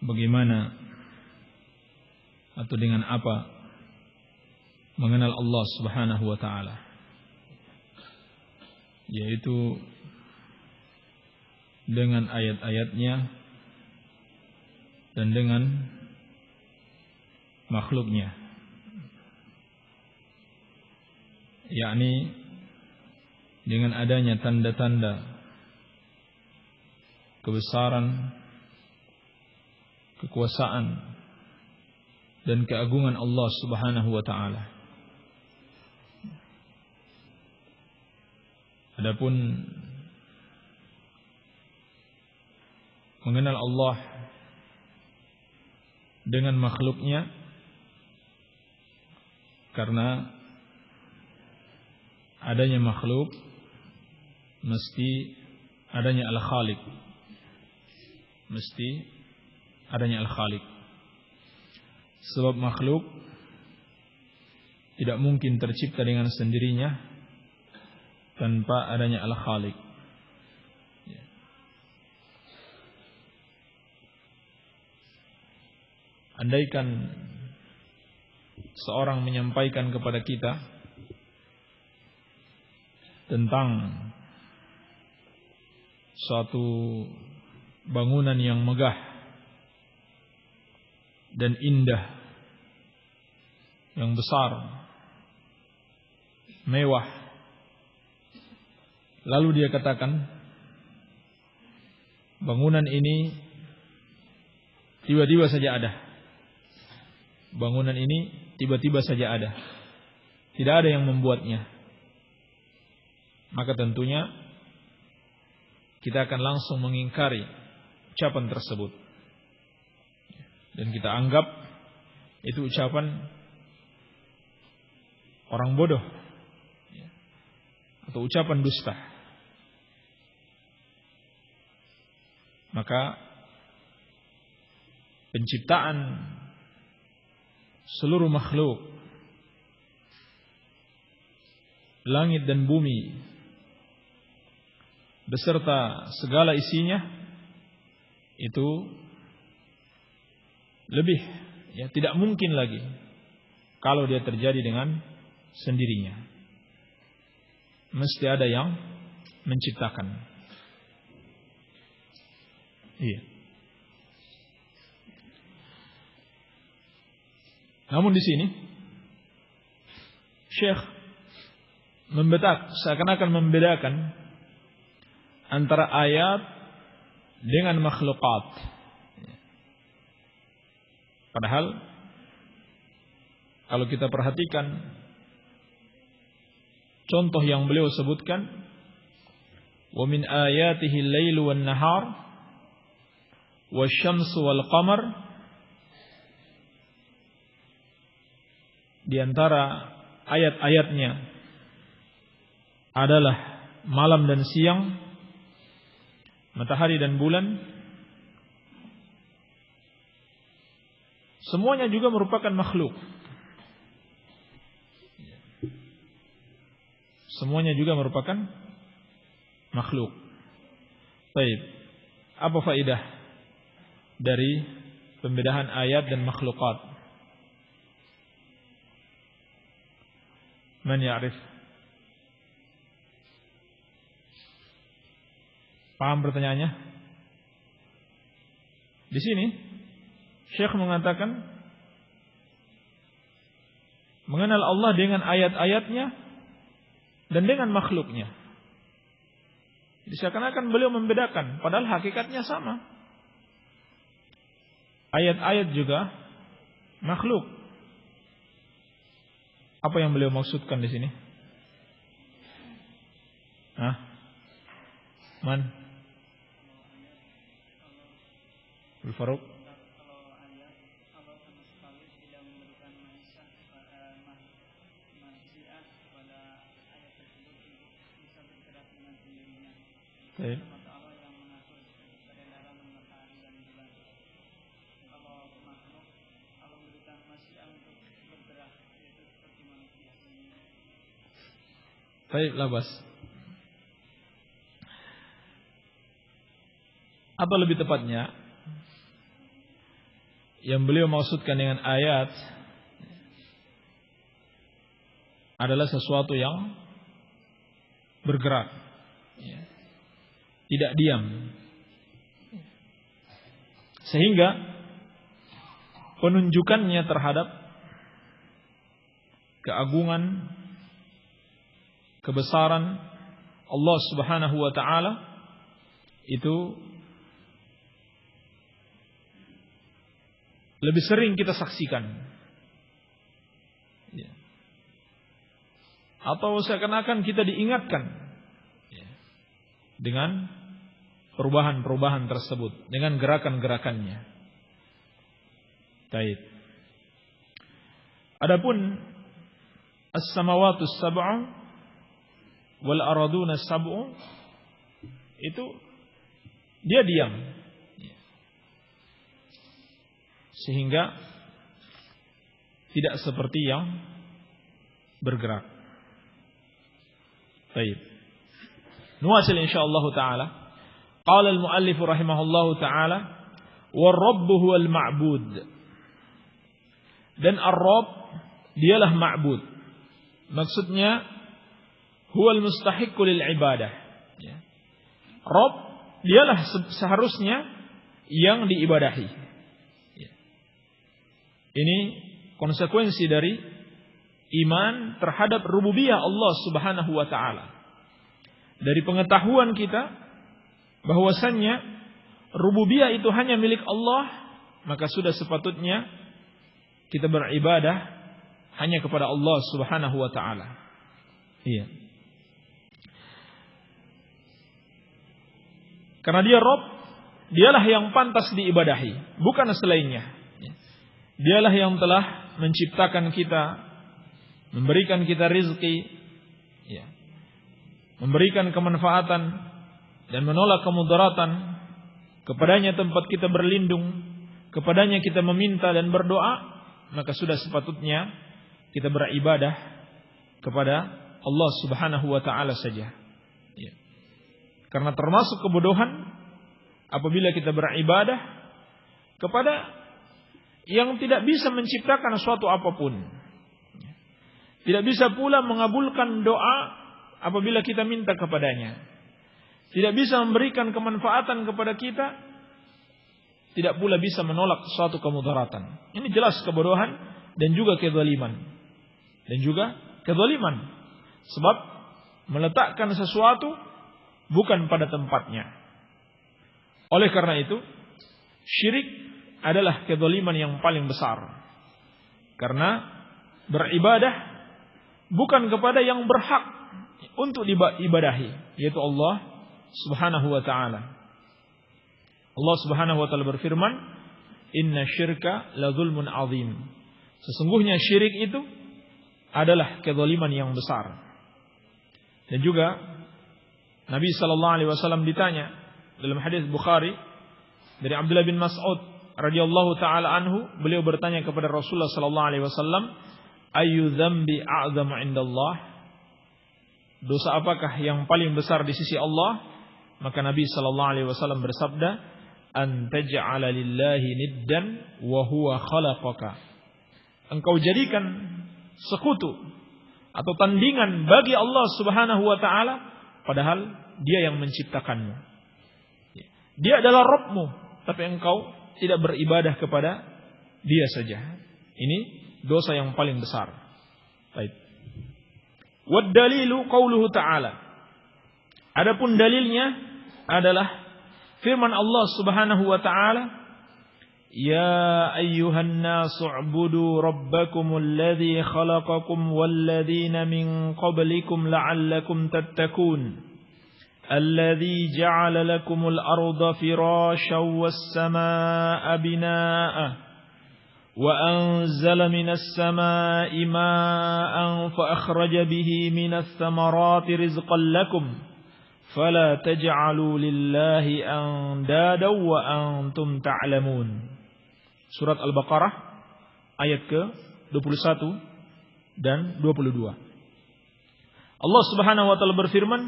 bagaimana atau dengan apa mengenal Allah Subhanahu wa taala, yaitu dengan ayat-ayatnya dan dengan makhluknya, yakni dengan adanya tanda-tanda kebesaran, kekuasaan dan keagungan Allah Subhanahu wa taala. Adapun mengenal Allah dengan makhluknya, karena adanya makhluk mesti adanya Al-Khaliq, mesti adanya Al-Khaliq. Sebab makhluk tidak mungkin tercipta dengan sendirinya tanpa adanya Al-Khaliq. Andaikan seorang menyampaikan kepada kita tentang suatu bangunan yang megah dan indah, yang besar, mewah, lalu dia katakan bangunan ini tiba-tiba saja ada, bangunan ini tiba-tiba saja ada, tidak ada yang membuatnya, maka tentunya kita akan langsung mengingkari ucapan tersebut, dan kita anggap itu ucapan orang bodoh atau ucapan dusta. Maka penciptaan seluruh makhluk, langit dan bumi beserta segala isinya, itu lebih tidak mungkin lagi kalau dia terjadi dengan sendirinya. Mesti ada yang menciptakan. Iya. Namun di sini Syekh seakan-akan membedakan antara ayat dengan makhlukat. Padahal kalau kita perhatikan contoh yang beliau sebutkan, wa min ayatihi al-lailu wan-nahar wasyamsu wal-qamar, di antara ayat-ayatnya adalah malam dan siang, matahari dan bulan. Semuanya juga merupakan makhluk. Semuanya juga merupakan makhluk. Baik, apa faedah dari pembedahan ayat dan makhlukat? Man ya'rif? Paham pertanyaannya? Di sini Syekh mengatakan mengenal Allah dengan ayat-ayatnya dan dengan makhluknya. Jadi seakan-akan beliau membedakan, padahal hakikatnya sama. Ayat-ayat juga makhluk. Apa yang beliau maksudkan di sini? Man? Al-Faruq? Baik. Baik, labas. Atau lebih tepatnya, yang beliau maksudkan dengan ayat adalah sesuatu yang bergerak, tidak diam. Sehingga penunjukannya terhadap keagungan, kebesaran Allah Subhanahu wa taala itu lebih sering kita saksikan. Atau seakan-akan kita diingatkan dengan perubahan-perubahan tersebut, dengan gerakan-gerakannya. Baik. Adapun as-samawatus sab'u wal araduna sab'u, itu dia diam, sehingga tidak seperti yang bergerak. Baik. Nuwasil insyaallah taala. Qala al-muallif rahimahullahu taala, war-rabb huwal ma'bud. Dan ar-rabb dialah ma'bud. Maksudnya huwal mustahiqqu lil ibadah. Rabb dialah seharusnya yang diibadahi. Ini konsekuensi dari iman terhadap rububiyah Allah Subhanahu wa taala. Dari pengetahuan kita bahwasannya rububiyah itu hanya milik Allah, maka sudah sepatutnya kita beribadah hanya kepada Allah Subhanahu wa taala. Iya. Karena dia Rabb, dialah yang pantas diibadahi, bukan selainnya. Dialah yang telah menciptakan kita, memberikan kita rizki, memberikan kemanfaatan dan menolak kemudaratan. Kepadanya tempat kita berlindung, kepadanya kita meminta dan berdoa, maka sudah sepatutnya kita beribadah kepada Allah Subhanahu wa taala saja. Karena termasuk kebodohan apabila kita beribadah kepada yang tidak bisa menciptakan suatu apapun. Tidak bisa pula mengabulkan doa apabila kita minta kepadanya. Tidak bisa memberikan kemanfaatan kepada kita. Tidak pula bisa menolak suatu kemudaratan. Ini jelas kebodohan dan juga kezaliman. Dan juga kezaliman. Sebab meletakkan sesuatu bukan pada tempatnya. Oleh karena itu, syirik adalah kezaliman yang paling besar. Karena beribadah bukan kepada yang berhak untuk diibadahi, yaitu Allah Subhanahu wa taala. Allah Subhanahu wa taala berfirman, "Inna syirka la zulmun azim." Sesungguhnya syirik itu adalah kezaliman yang besar. Dan juga Nabi sallallahu alaihi wasallam ditanya dalam hadis Bukhari dari Abdullah bin Mas'ud radhiyallahu taala anhu, beliau bertanya kepada Rasulullah sallallahu alaihi wasallam, "Ayyu dzambi a'zamu 'indallah?" Dosa apakah yang paling besar di sisi Allah? Maka Nabi sallallahu alaihi wasallam bersabda, "An taj'ala lillahi niddan wa huwa khalaqaka." Engkau jadikan sekutu atau tandingan bagi Allah Subhanahu wa taala padahal Dia yang menciptakanmu. Dia adalah Rabbmu, tapi engkau tidak beribadah kepada Dia saja. Ini dosa yang paling besar. Baik. Wad dalilu qauluhu ta'ala. Adapun dalilnya adalah firman Allah Subhanahu wa ta'ala, "Ya ayyuhan nasu u'budu rabbakumul ladzi khalaqakum wal ladzina min qablikum la'allakum tattaqun. Alladzi ja'ala lakumul arda firasyan was samaa'a binaa'a wa anzala minas samaa'i maa'an fa akhraja bihi minas thamarati rizqan lakum fala taj'alu lillahi andadan wa antum ta'lamun." Surat Al-Baqarah ayat ke-21 dan 22. Allah Subhanahu wa taala berfirman,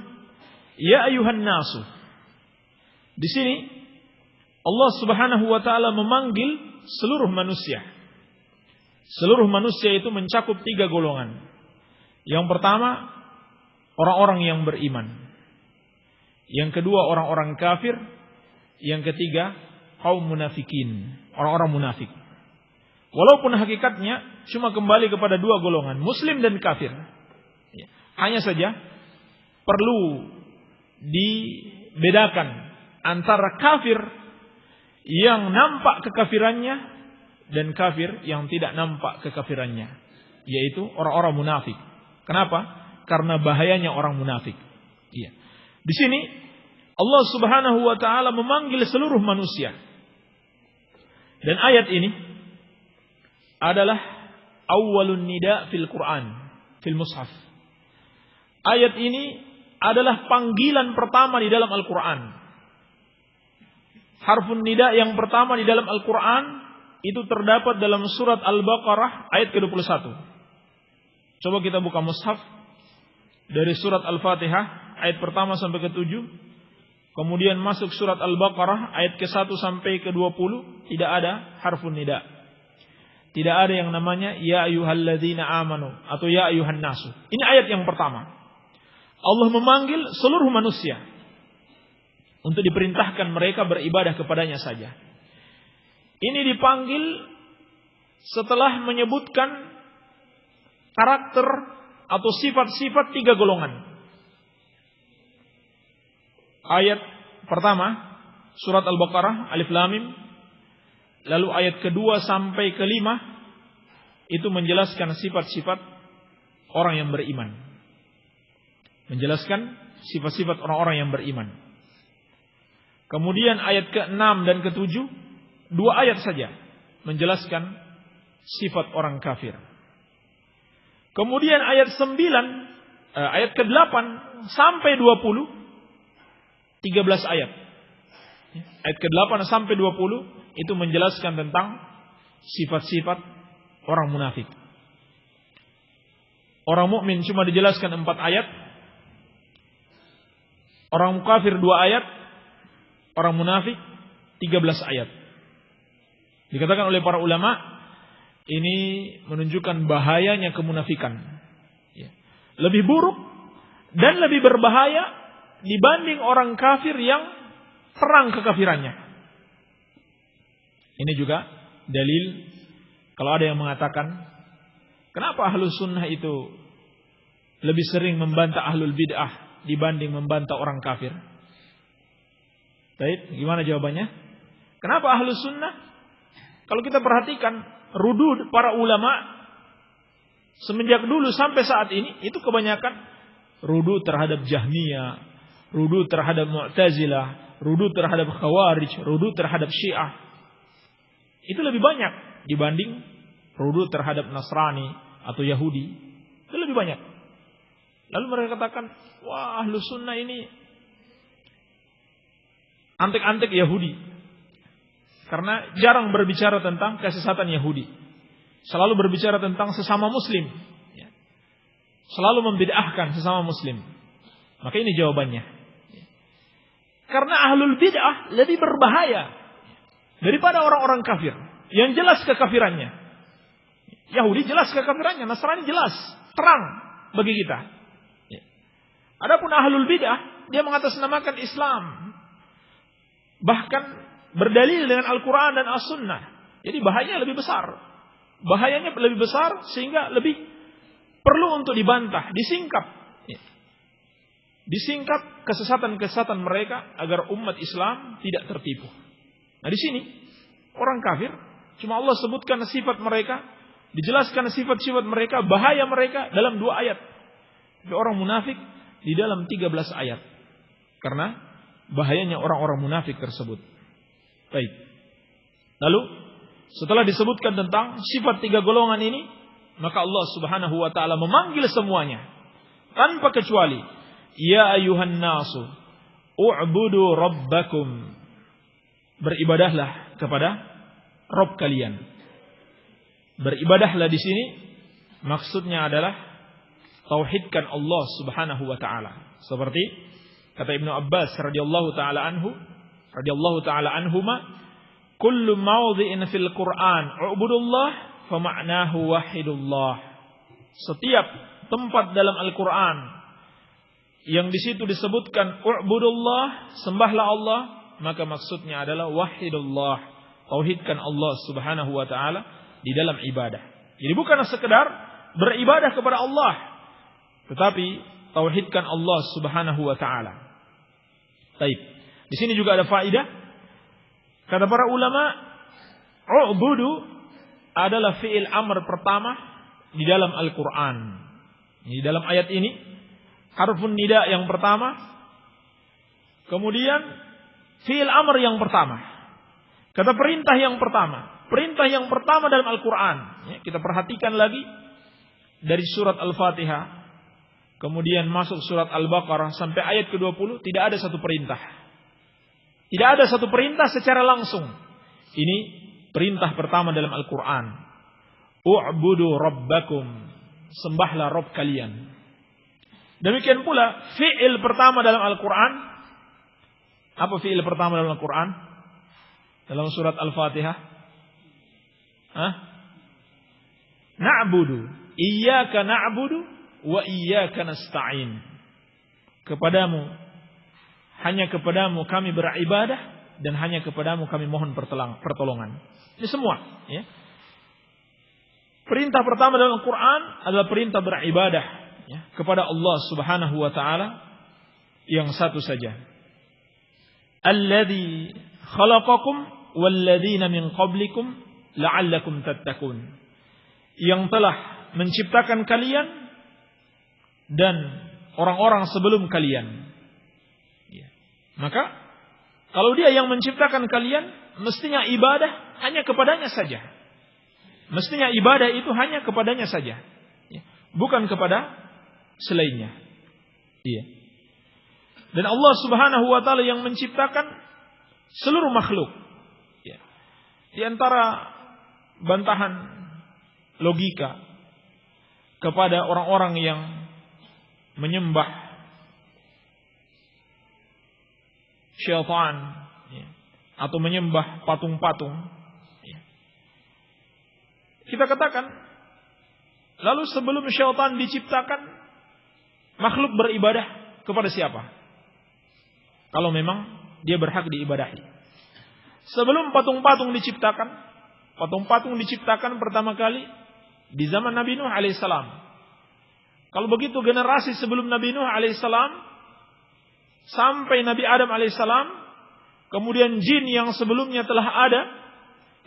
"Ya ayuhan nasu." Di sini Allah Subhanahu wa taala memanggil seluruh manusia. Seluruh manusia itu mencakup 3 golongan. Yang pertama, orang-orang yang beriman. Yang kedua, orang-orang kafir. Yang ketiga, kaum munafikin, orang-orang munafik. Walaupun hakikatnya cuma kembali kepada 2 golongan, muslim dan kafir. Hanya saja perlu dibedakan antara kafir yang nampak kekafirannya dan kafir yang tidak nampak kekafirannya, yaitu orang-orang munafik. Kenapa? Karena bahayanya orang munafik. Iya. Di sini Allah Subhanahu wa taala memanggil seluruh manusia. Dan ayat ini adalah awwalun nida fil Quran, fil mushaf. Ayat ini adalah panggilan pertama di dalam Al-Quran. Harfun nida yang pertama di dalam Al-Quran itu terdapat dalam surat Al-Baqarah ayat ke-21. Coba kita buka mushaf dari surat Al-Fatihah ayat pertama sampai ke-7. Kemudian masuk surat Al-Baqarah ayat ke-1 sampai ke-20, tidak ada harfun nida. Tidak ada yang namanya ya ayyuhalladzina amanu atau ya ayyuhan nasu. Ini ayat yang pertama. Allah memanggil seluruh manusia untuk diperintahkan mereka beribadah kepadanya saja. Ini dipanggil setelah menyebutkan karakter atau sifat-sifat 3 golongan. Ayat pertama surat Al-Baqarah Alif Lam Mim, lalu ayat kedua sampai ke-5 itu menjelaskan sifat-sifat orang yang beriman. Menjelaskan sifat-sifat orang-orang yang beriman. Kemudian ayat ke-6 dan ke-7, 2 ayat saja menjelaskan sifat orang kafir. Kemudian ayat 9, ayat ke-8 sampai 20, 13 ayat. Ayat ke-8 sampai 20 itu menjelaskan tentang sifat-sifat orang munafik. Orang mukmin cuma dijelaskan 4 ayat. Orang kafir 2 ayat, orang munafik 13 ayat. Dikatakan oleh para ulama, ini menunjukkan bahayanya kemunafikan. Lebih buruk dan lebih berbahaya dibanding orang kafir yang terang kekafirannya. Ini juga dalil kalau ada yang mengatakan, kenapa ahlus sunnah itu lebih sering membantah ahlul bid'ah dibanding membantah orang kafir? Baik, gimana jawabannya? Kenapa ahlus sunnah? Kalau kita perhatikan rudud para ulama semenjak dulu sampai saat ini, itu kebanyakan rudud terhadap Jahmiyah, rudud terhadap Mu'tazilah, rudud terhadap Khawarij, rudud terhadap Syiah. Itu lebih banyak dibanding rudud terhadap Nasrani atau Yahudi. Itu lebih banyak. Lalu mereka katakan, wah ahlus sunnah ini antek-antek Yahudi. Karena jarang berbicara tentang kesesatan Yahudi. Selalu berbicara tentang sesama muslim. Selalu membid'ahkan sesama muslim. Maka ini jawabannya. Karena ahlul bid'ah lebih berbahaya daripada orang-orang kafir yang jelas kekafirannya. Yahudi jelas kekafirannya, Nasrani jelas, terang bagi kita. Adapun ahlul bid'ah, dia mengatasnamakan Islam. Bahkan berdalil dengan Al-Quran dan As-Sunnah. Jadi bahayanya lebih besar. Bahayanya lebih besar sehingga lebih perlu untuk dibantah, disingkap. Disingkap kesesatan-kesesatan mereka agar umat Islam tidak tertipu. Nah di sini orang kafir cuma Allah sebutkan sifat mereka, dijelaskan sifat-sifat mereka, bahaya mereka dalam 2 ayat. Tapi orang munafik di dalam 13 ayat. Karena bahayanya orang-orang munafik tersebut. Baik. Lalu setelah disebutkan tentang sifat 3 golongan ini, maka Allah Subhanahu wa taala memanggil semuanya tanpa kecuali, ya ayyuhan nasu u'budu rabbakum. Beribadahlah kepada Rabb kalian. Beribadahlah di sini maksudnya adalah tauhidkan Allah Subhanahu wa taala. Seperti kata Ibnu Abbas radhiyallahu taala anhuma, kullu mawdhi'in fil Qur'an u'budullah fa ma'nahu wahidullah. Setiap tempat dalam Al-Qur'an yang di situ disebutkan u'budullah, sembahlah Allah, maka maksudnya adalah wahidullah, tauhidkan Allah Subhanahu wa taala di dalam ibadah. Jadi bukan sekedar beribadah kepada Allah, tetapi tauhidkan Allah Subhanahu wa taala. Baik. Di sini juga ada faedah. Kata para ulama, u'budu adalah fi'il amr pertama di dalam Al-Qur'an. Di dalam ayat ini harfun nida yang pertama, kemudian fi'il amr yang pertama. Kata perintah yang pertama. Perintah yang pertama dalam Al-Quran. Ya, kita perhatikan lagi dari surat Al-Fatihah, kemudian masuk surat Al-Baqarah sampai ayat ke-20, tidak ada satu perintah. Tidak ada satu perintah secara langsung. Ini perintah pertama dalam Al-Quran. U'budu rabbakum. Sembahlah Rabb kalian. Demikian pula fi'il pertama dalam Al-Quran. Apa fi'il pertama dalam Al-Quran? Dalam surat Al-Fatihah. Na'budu. Iyyaka na'budu wa iyyaka nasta'in. Kepadamu, hanya kepadamu kami beribadah dan hanya kepadamu kami mohon pertolongan. Ini semua. Ya. Perintah pertama dalam Al-Quran adalah perintah beribadah, ya, kepada Allah Subhanahu wa taala yang satu saja. Alladzi khalaqakum walladzina min qablikum la'allakum tattaqun. Yang telah menciptakan kalian dan orang-orang sebelum kalian. Ya. Maka kalau dia yang menciptakan kalian, mestinya ibadah hanya kepadanya saja. Mestinya ibadah itu hanya kepadanya saja, ya, bukan kepada selainnya. Iya. Dan Allah Subhanahu wa taala yang menciptakan seluruh makhluk. Ya. Di antara bantahan logika kepada orang-orang yang menyembah syaitan, ya, atau menyembah patung-patung, kita katakan, lalu sebelum syaitan diciptakan, makhluk beribadah kepada siapa? Kalau memang dia berhak diibadahi. Sebelum patung-patung diciptakan, patung-patung diciptakan pertama kali di zaman Nabi Nuh alaihissalam. Kalau begitu generasi sebelum Nabi Nuh alaihissalam sampai Nabi Adam alaihissalam, kemudian jin yang sebelumnya telah ada,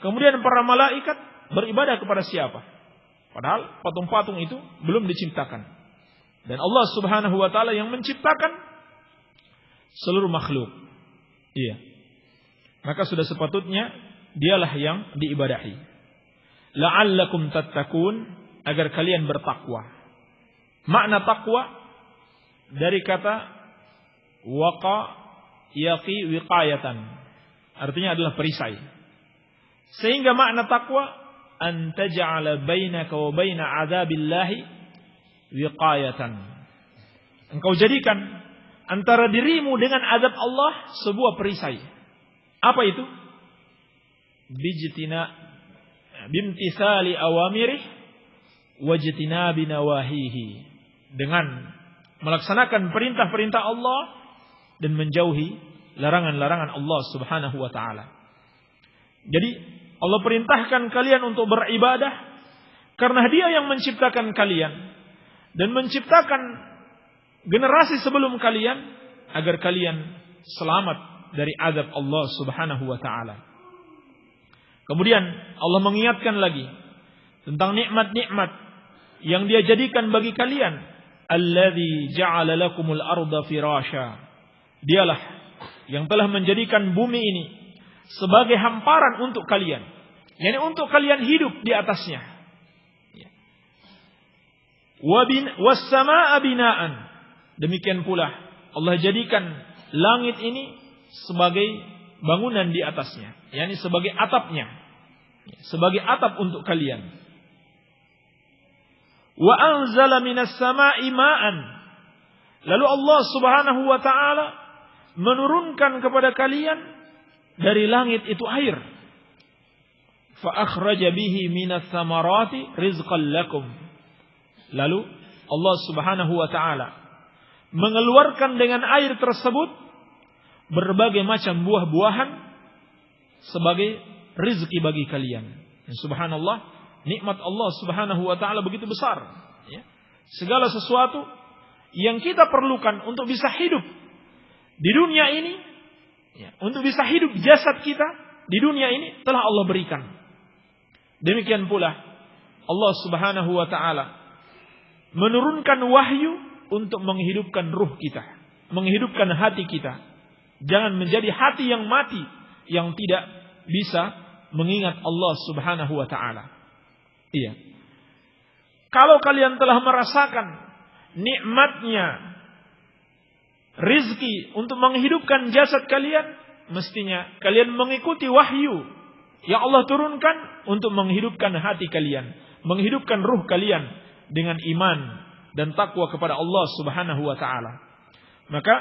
kemudian para malaikat, beribadah kepada siapa? Padahal patung-patung itu belum diciptakan. Dan Allah Subhanahu wa taala yang menciptakan seluruh makhluk. Iya. Maka sudah sepatutnya dialah yang diibadahi. La'allakum tattaqun, agar kalian bertakwa. Makna takwa dari kata waqa yaqi wiqayatan. Artinya adalah perisai. Sehingga makna takwa an taj'ala bainaka wa baina 'adzabillahi wiqayatan. Engkau jadikan antara dirimu dengan azab Allah sebuah perisai. Apa itu? Bimtisali awamirih wajtinabi nawahihi. Dengan melaksanakan perintah-perintah Allah dan menjauhi larangan-larangan Allah Subhanahu wa taala. Jadi Allah perintahkan kalian untuk beribadah karena Dia yang menciptakan kalian dan menciptakan generasi sebelum kalian agar kalian selamat dari azab Allah Subhanahu wa taala. Kemudian Allah mengingatkan lagi tentang nikmat-nikmat yang Dia jadikan bagi kalian. Alladzi ja'ala lakumul arda firasya. Dialah yang telah menjadikan bumi ini sebagai hamparan untuk kalian, yakni untuk kalian hidup di atasnya. Was-samaa'a binaan. Demikian pula Allah jadikan langit ini sebagai bangunan di atasnya, yakni sebagai atapnya, sebagai atap untuk kalian. Wa anzala minas samaa'i ma'an. Lalu Allah Subhanahu wa taala menurunkan kepada kalian dari langit itu air. fa akhraja bihi minas samarati rizqan lakum. Lalu Allah Subhanahu wa taala mengeluarkan dengan air tersebut berbagai macam buah-buahan sebagai rizki bagi kalian. Dan subhanallah, nikmat Allah Subhanahu wa taala begitu besar, ya. Segala sesuatu yang kita perlukan untuk bisa hidup di dunia ini, ya, untuk bisa hidup jasad kita di dunia ini telah Allah berikan. Demikian pula Allah Subhanahu wa taala menurunkan wahyu untuk menghidupkan ruh kita, menghidupkan hati kita. Jangan menjadi hati yang mati, yang tidak bisa mengingat Allah Subhanahu wa taala. Iya. Kalau kalian telah merasakan nikmatnya rizki untuk menghidupkan jasad kalian, mestinya kalian mengikuti wahyu yang Allah turunkan untuk menghidupkan hati kalian, menghidupkan ruh kalian dengan iman dan takwa kepada Allah Subhanahu wa taala. Maka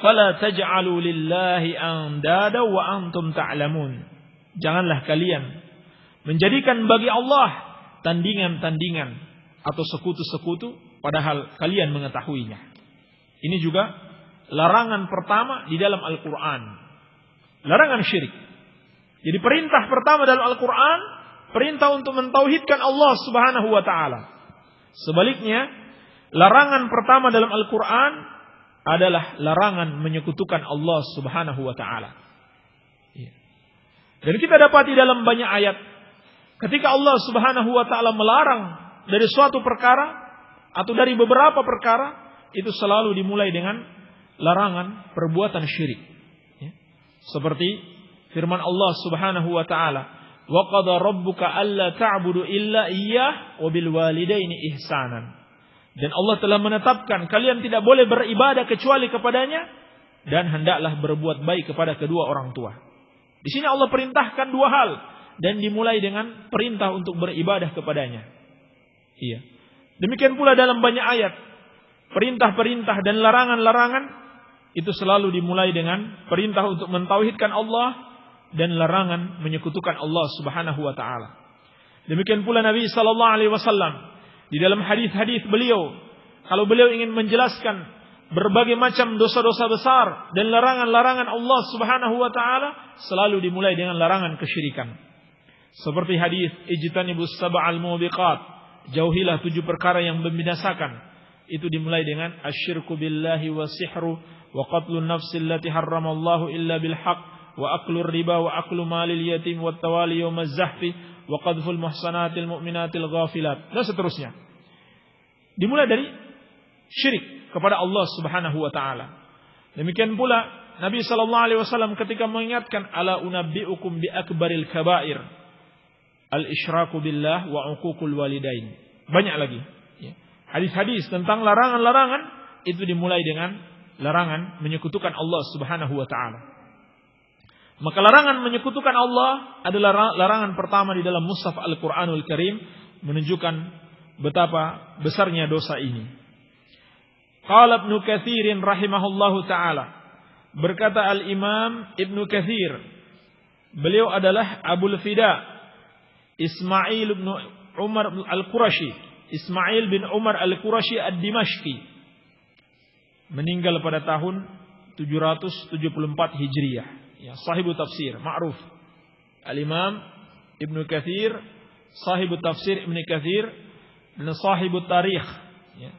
fala taj'alu lillahi andada wa antum ta'lamun. Janganlah kalian menjadikan bagi Allah tandingan-tandingan atau sekutu-sekutu padahal kalian mengetahuinya. Ini juga larangan pertama di dalam Al-Quran. Larangan syirik. Jadi perintah pertama dalam Al-Quran, perintah untuk mentauhidkan Allah Subhanahu wa ta'ala. Sebaliknya, larangan pertama dalam Al-Quran adalah larangan menyekutukan Allah Subhanahu wa ta'ala. Dan kita dapati dalam banyak ayat, ketika Allah Subhanahu wa ta'ala melarang dari suatu perkara atau dari beberapa perkara, itu selalu dimulai dengan larangan perbuatan syirik. Seperti firman Allah Subhanahu wa ta'ala, wa qada rabbuka alla ta'budu illa iyyah wa bil walidaini ihsanan. Dan Allah telah menetapkan kalian tidak boleh beribadah kecuali kepadanya dan hendaklah berbuat baik kepada kedua orang tua. Di sini Allah perintahkan dua hal dan dimulai dengan perintah untuk beribadah kepadanya. Iya. Demikian pula dalam banyak ayat, perintah-perintah dan larangan-larangan itu selalu dimulai dengan perintah untuk mentauhidkan Allah dan larangan menyekutukan Allah Subhanahu wa taala. Demikian pula Nabi sallallahu alaihi wasallam di dalam hadis-hadis beliau, kalau beliau ingin menjelaskan berbagai macam dosa-dosa besar dan larangan-larangan Allah Subhanahu wa taala, selalu dimulai dengan larangan kesyirikan. Seperti hadis ijtanibus sab'al mubiqat, jauhilah 7 perkara yang membinasakan. Itu dimulai dengan asyirku billahi wa sihru wa qatlun nafsil lati harramallahu illa bil haqq wa aklur riba wa aklu malil yatim wa tawali yawmaz zahfi wa qadful muhsanatil mu'minatil ghafilat, dan seterusnya. Dimulai dari syirik kepada Allah Subhanahu wa taala. Demikian pula Nabi sallallahu alaihi wasallam ketika mengingatkan, ala unabbiukum bi akbaril kabair, al-isyraku billah wa uququl walidain. Banyak lagi, ya. Hadis-hadis tentang larangan-larangan itu dimulai dengan larangan menyekutukan Allah Subhanahu wa taala. Maka larangan menyekutukan Allah adalah larangan pertama di dalam mushaf Al-Qur'anul Karim, menunjukkan betapa besarnya dosa ini. Qala Ibnu Katsir rahimahullahu taala, berkata Al-Imam Ibnu Katsir, beliau adalah Abul Fida Ismail bin Umar Al-Qurashi, Ismail bin Umar Al-Qurashi Ad-Dimashqi, meninggal pada tahun 774 Hijriah, ya, sahibu tafsir ma'ruf. Al-Imam Ibnu Katsir sahibu tafsir Ibnu Katsir dan sahibu tarikh, ya,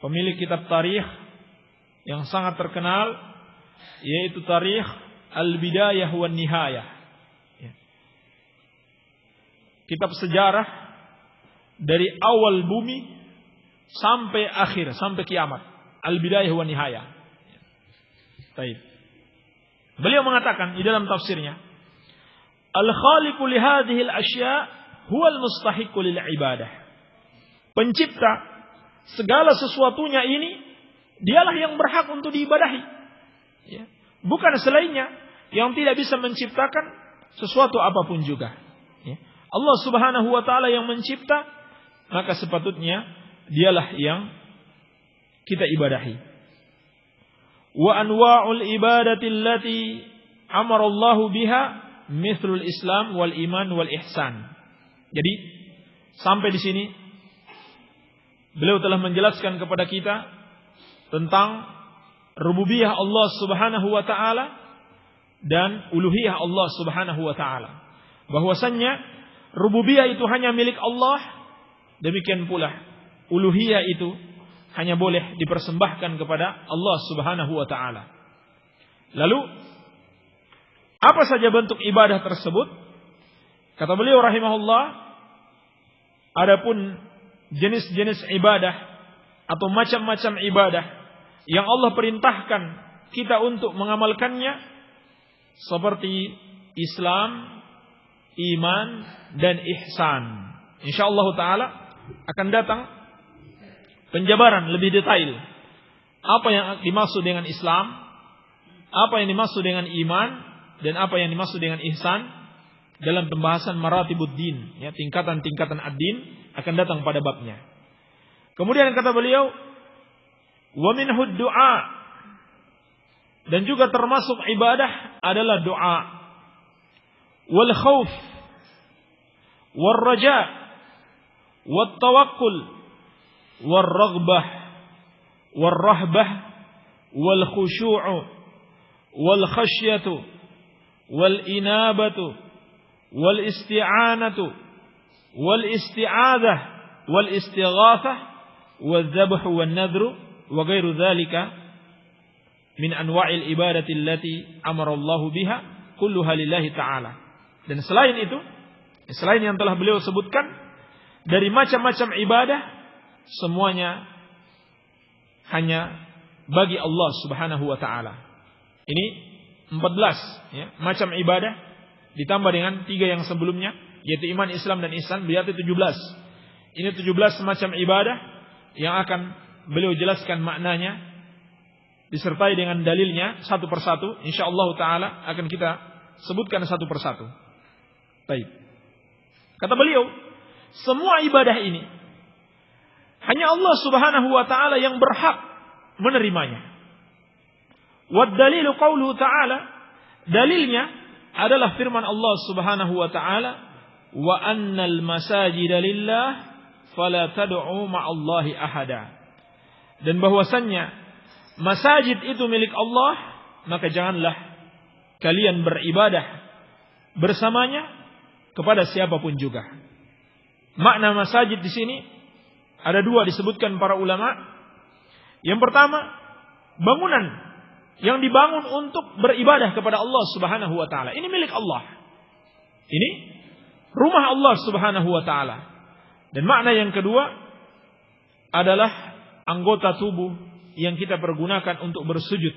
pemilik kitab tarikh yang sangat terkenal, yaitu Tarikh Al-Bidayah wan Nihayah, ya. Kitab sejarah dari awal bumi sampai akhir, sampai kiamat. Al-Bidayah wan Nihayah. Baik. Beliau mengatakan di dalam tafsirnya, al-khaliqu li hadhihi al-asya' huwa al-mustahiqu lil ibadah. Pencipta segala sesuatunya ini, dialah yang berhak untuk diibadahi, ya. Bukan selainnya yang tidak bisa menciptakan sesuatu apapun juga, ya. Allah Subhanahu wa ta'ala yang mencipta, maka sepatutnya dialah yang kita ibadahi. Wa anwa'ul ibadati allati amara Allah biha mithlul Islam wal iman wal ihsan. Jadi sampai di sini beliau telah menjelaskan kepada kita tentang rububiyah Allah Subhanahu wa taala dan uluhiyah Allah Subhanahu wa taala. Bahwasannya rububiyah itu hanya milik Allah, demikian pula uluhiyah itu hanya boleh dipersembahkan kepada Allah Subhanahu wa taala. Lalu apa saja bentuk ibadah tersebut? Kata beliau rahimahullah, adapun jenis-jenis ibadah atau macam-macam ibadah yang Allah perintahkan kita untuk mengamalkannya seperti Islam, iman dan ihsan. Insyaallah taala akan datang penjabaran lebih detail apa yang dimaksud dengan Islam, apa yang dimaksud dengan iman dan apa yang dimaksud dengan ihsan dalam pembahasan maratibuddin, ya, tingkatan-tingkatan ad-din akan datang pada babnya. Kemudian kata beliau, wa minhud du'a, dan juga termasuk ibadah adalah doa, wal khauf wal raja wat tawakkul wal raghbah wal rahbah wal khushu'u wal khasyatu wal inabatu wal isti'anatu wal isti'adzah wal istighatsah wal dhabhu wan nadhru wa ghairu dzalika min anwa'il ibadati allati amara Allah biha kulluha lillahi ta'ala. Dan selain itu, selain yang telah beliau sebutkan dari macam-macam ibadah, semuanya hanya bagi Allah Subhanahu wa taala. Ini 14 ya, macam ibadah ditambah dengan 3 yang sebelumnya, yaitu iman, Islam dan ihsan, berarti 17. Ini 17 macam ibadah yang akan beliau jelaskan maknanya disertai dengan dalilnya satu persatu. Insyaallah taala akan kita sebutkan satu persatu. Baik. Kata beliau, semua ibadah ini hanya Allah Subhanahu wa taala yang berhak menerimanya. Wad dalilu qauluhu ta'ala, dalilnya adalah firman Allah Subhanahu wa taala, wa annal masajida lillah fala tad'u ma'allahi ahada. Dan bahwasannya masajid itu milik Allah, maka janganlah kalian beribadah bersamanya kepada siapapun juga. Makna masajid di sini ada 2 disebutkan para ulama. Yang pertama, bangunan yang dibangun untuk beribadah kepada Allah Subhanahu wa taala. Ini milik Allah. Ini rumah Allah Subhanahu wa taala. Dan makna yang kedua adalah anggota tubuh yang kita pergunakan untuk bersujud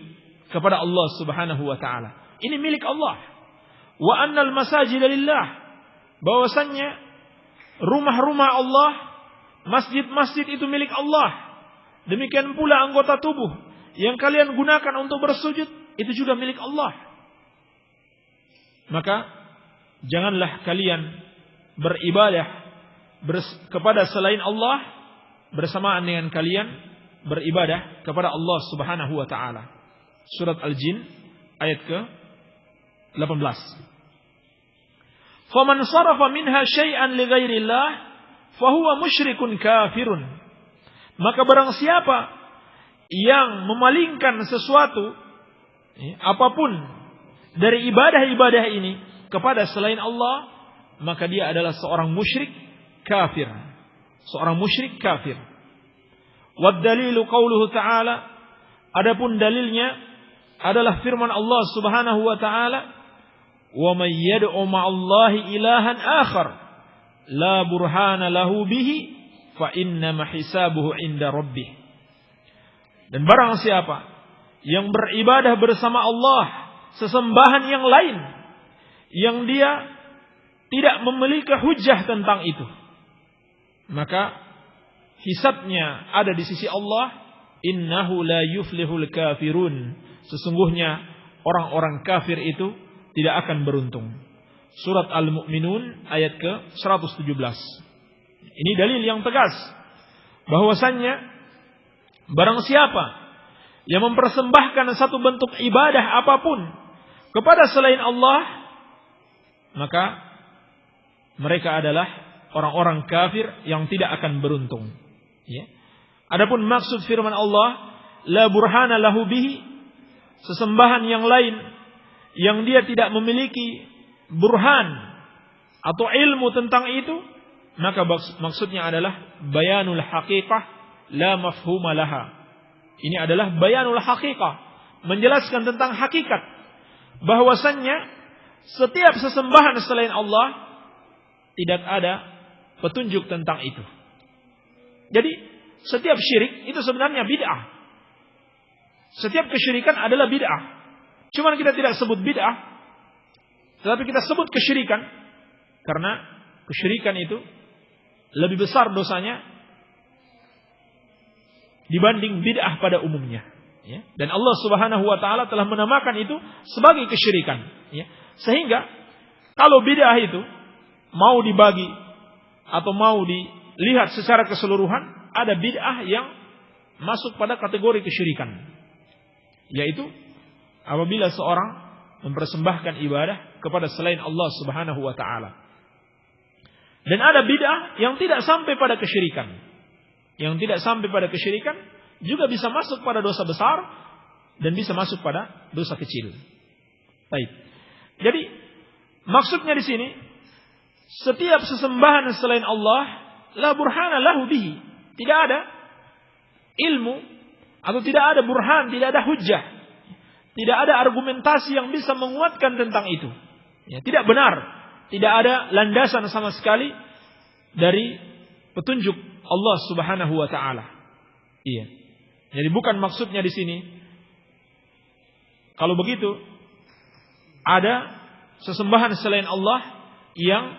kepada Allah Subhanahu wa taala. Ini milik Allah. Wa annal masajida lillah, bahwasannya rumah-rumah Allah, masjid-masjid itu milik Allah. Demikian pula anggota tubuh yang kalian gunakan untuk bersujud itu juga milik Allah. Maka janganlah kalian beribadah kepada selain Allah bersamaan dengan kalian beribadah kepada Allah Subhanahu wa taala. Surat Al-Jin ayat ke-18. Faman sarafa minha syai'an li ghairillah fahuwa musyrikun kafirun. Maka barang siapa yang memalingkan sesuatu, apapun dari ibadah-ibadah ini kepada selain Allah, maka dia adalah seorang musyrik kafir. Seorang musyrik kafir. Wad dalilu qauluhu ta'ala, adapun dalilnya adalah firman Allah Subhanahu wa ta'ala, wa may yad'u ma'allahi ilahan akhar la burhana lahu bihi fa innama hisabuhu 'inda rabbih. Dan barang siapa yang beribadah bersama Allah sesembahan yang lain yang dia tidak memiliki hujjah tentang itu, maka hisabnya ada di sisi Allah. Innahu la yuflihul kafirun, sesungguhnya orang-orang kafir itu tidak akan beruntung. Surat Al-Mu'minun ayat ke-117. Ini dalil yang tegas bahwasannya barang siapa yang mempersembahkan satu bentuk ibadah apapun kepada selain Allah, maka mereka adalah orang-orang kafir yang tidak akan beruntung. Ya. Adapun maksud firman Allah, la burhana lahu bihi, sesembahan yang lain yang dia tidak memiliki burhan atau ilmu tentang itu, maka maksudnya adalah bayanul haqiqah la mafhuma laha. Ini adalah bayanul haqiqah, menjelaskan tentang hakikat bahwasannya setiap sesembahan selain Allah tidak ada petunjuk tentang itu. Jadi setiap syirik itu sebenarnya bid'ah. Setiap kesyirikan adalah bid'ah. Cuman kita tidak sebut bid'ah, tetapi kita sebut kesyirikan karena kesyirikan itu lebih besar dosanya dibanding bid'ah pada umumnya. Ya. Dan Allah Subhanahu wa taala telah menamakan itu sebagai kesyirikan. Ya. Sehingga kalau bid'ah itu mau dibagi atau mau dilihat secara keseluruhan, ada bid'ah yang masuk pada kategori kesyirikan, yaitu apabila seorang mempersembahkan ibadah kepada selain Allah Subhanahu wa taala. Dan ada bid'ah yang tidak sampai pada kesyirikan. Yang tidak sampai pada kesyirikan juga bisa masuk pada dosa besar dan bisa masuk pada dosa kecil. Baik. Jadi maksudnya di sini, setiap sesembahan selain Allah la burhana lahu bihi, tidak ada ilmu atau tidak ada burhan, tidak ada hujjah, tidak ada argumentasi yang bisa menguatkan tentang itu. Ya, tidak benar, tidak ada landasan sama sekali dari petunjuk Allah Subhanahu wa taala. Iya. Jadi bukan maksudnya di sini kalau begitu ada sesembahan selain Allah yang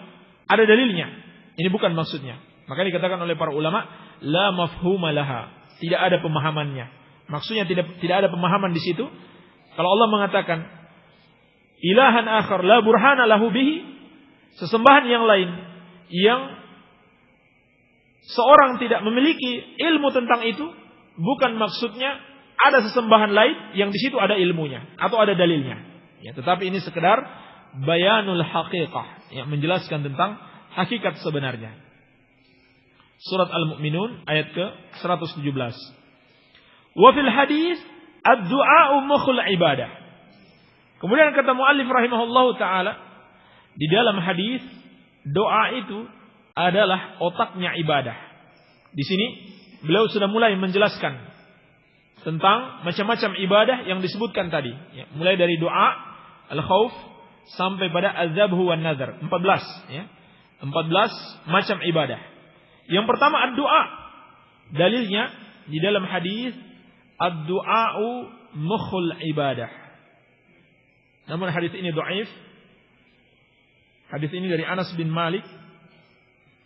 ada dalilnya. Ini bukan maksudnya. Maka dikatakan oleh para ulama, la mafhuma laha, tidak ada pemahamannya. Maksudnya tidak ada pemahaman di situ. Kalau Allah mengatakan ilahan akhar la burhana lahu bihi, sesembahan yang lain yang seorang tidak memiliki ilmu tentang itu, bukan maksudnya ada sesembahan lain yang di situ ada ilmunya atau ada dalilnya. Ya, tetapi ini sekedar bayanul haqiqah, yang menjelaskan tentang hakikat sebenarnya. Surat Al-Mu'minun ayat ke-117. Wa fil hadis ad-du'a mukhul ibadah. Kemudian kata muallif rahimahullahu taala, di dalam hadis doa itu adalah otaknya ibadah. Di sini beliau sudah mulai menjelaskan tentang macam-macam ibadah yang disebutkan tadi, ya, mulai dari doa al-khauf sampai pada azabhu wan nazar, 14, ya. 14 macam ibadah. Yang pertama ad-du'a. Dalilnya di dalam hadis ad-du'a'u mukhul ibadah. Namun hadis ini dhaif. Hadis ini dari Anas bin Malik.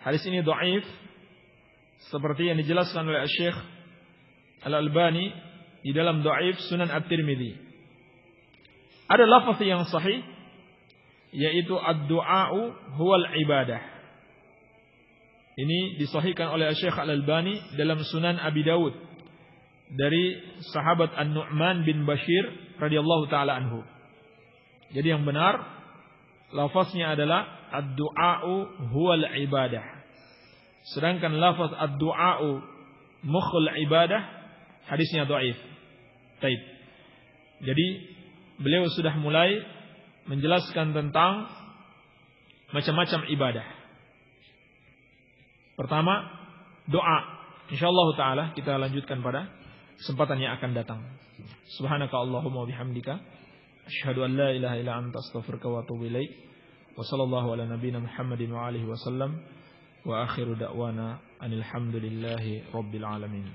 Hadis ini dhaif seperti yang dijelaskan oleh Syekh Al-Albani di dalam dhaif Sunan At-Tirmidzi. Ada lafaz yang sahih, yaitu ad-du'a'u huwal ibadah. Ini disahihkan oleh Syekh Al-Albani dalam Sunan Abi Dawud dari sahabat An-Nu'man bin Bashir radhiyallahu taala anhu. Jadi yang benar lafaznya adalah ad-du'a'u huwal ibadah. Sedangkan lafaz ad-du'a'u mukhul ibadah hadisnya dhaif. Baik. Jadi beliau sudah mulai menjelaskan tentang macam-macam ibadah. Pertama, doa. Insyaallah taala kita lanjutkan pada kesempatan yang akan datang. Subhanaka Allahumma wa bihamdika asyhadu an la ilaha illa anta astaghfiruka wa atubu ilaik. Wa sallallahu ala nabiyyina Muhammadin wa alihi wasallam. Wa akhiru da'wana anil hamdulillahi rabbil alamin.